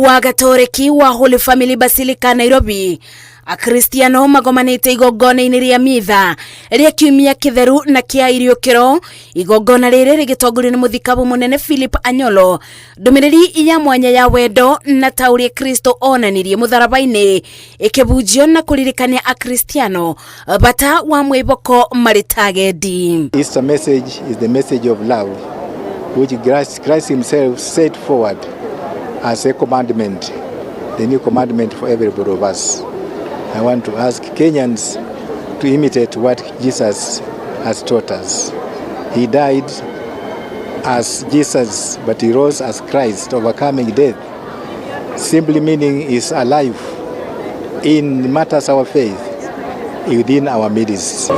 wa Gatoreki wa Holy Family Basilica Nairobi, Akristiano magomanite igongona-inĩ rĩa mitha rĩa kiumia kitheru na kia iriũkĩro. Igongona rĩrĩ rĩgĩtongorio nĩ mũthikabu mũnene Philip Anyolo. Ndũmĩrĩri ya mwanya ya wendo na taũri Kristo onanirie mũtharaba-inĩ ĩkĩbunjio na kũririkania Akristiano bata wa mwĩboko marĩ tagendi. Easter message is the message of love which Christ himself set forward as a commandment, the new commandment for everybody of us. I want to ask Kenyans to imitate what Jesus has taught us. He died as Jesus, but he rose as Christ, overcoming death. Simply meaning is alive in matters of our faith within our midst.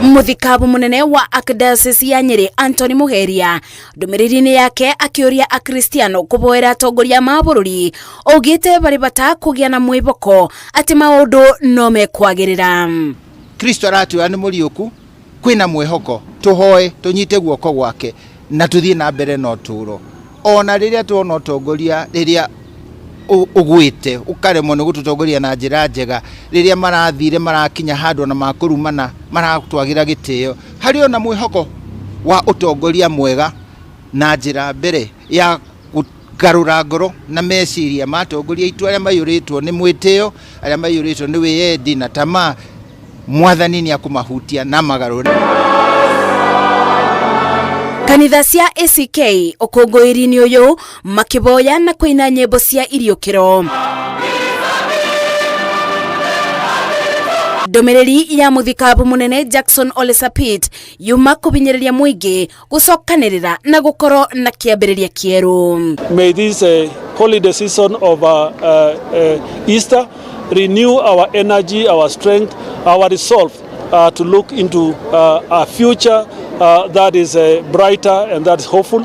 Muthikabu munene wa Archdiocese ya Nyeri Anthony Muheria ndũmĩrĩri-inĩ yake akĩũria Akristiano kũboera atongoria ma bũrũri augĩte bari bata kũgĩa na mwĩboko atĩ maũndũ no mekwagĩrĩra. Kristo aratuĩra nĩ mũriũku, kwĩna mwĩhoko, tũhoe tũnyite guoko gwake na tuthiĩ na mbere na ũtũũro. Ona rĩrĩa tuona ũtongoria rĩrĩa ugwite ukaremwo nĩ gũtũtongoria na njĩra njega, rĩrĩa marathire marakinya handũ na makũrumana maratwagira gĩtĩo, harĩ ona mwĩhoko wa ũtongoria mwega na njĩra mbere ya gũgarũra ngoro na meciria matongoria itu arĩa maiyũrĩtwo nĩ mwĩtĩo, arĩa maiyũrĩtwo nĩ wĩyendi na tamaa. Mwathani nĩ akũmahutia na magarũre. Kanitha cia ACK ũkũngũĩri-inĩ ũyũ makiboya na kũina nyĩmbo cia iriũkĩro. Ndũmĩrĩri ya mũthikabu mũnene Jackson Ole Sapit yuma kũbinyĩrĩria mũingĩ gũcokanĩrĩra na gũkorwo na kĩambĩrĩria kĩerũ. May this holiday season of Easter renew our energy, our strength, our resolve to look into a future that is brighter and that is hopeful,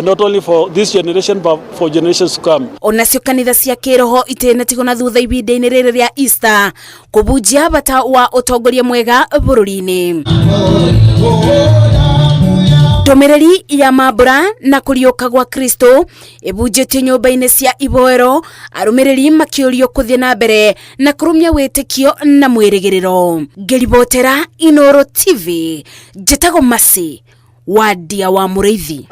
not only for this generation but for generations to come. Onacio kanitha cia kĩroho itenatigo na thutha ibinda-inĩ rĩrĩ rĩa Easter kubunjia bata wa ũtongoria mwega bũrũri-inĩ. Ndũmĩrĩri ya mambura na kũriũka gwa Kristo ibunjĩtio nyũmba-inĩ cia iboero, arũmĩrĩri makĩũrio kũthiĩ na mbere na kũrũmia wĩtĩkio na mwĩrĩgĩrĩro. Ngĩribotera Inooro TV, njĩtagwo Masi wa Ndia wa Mũrĩithi.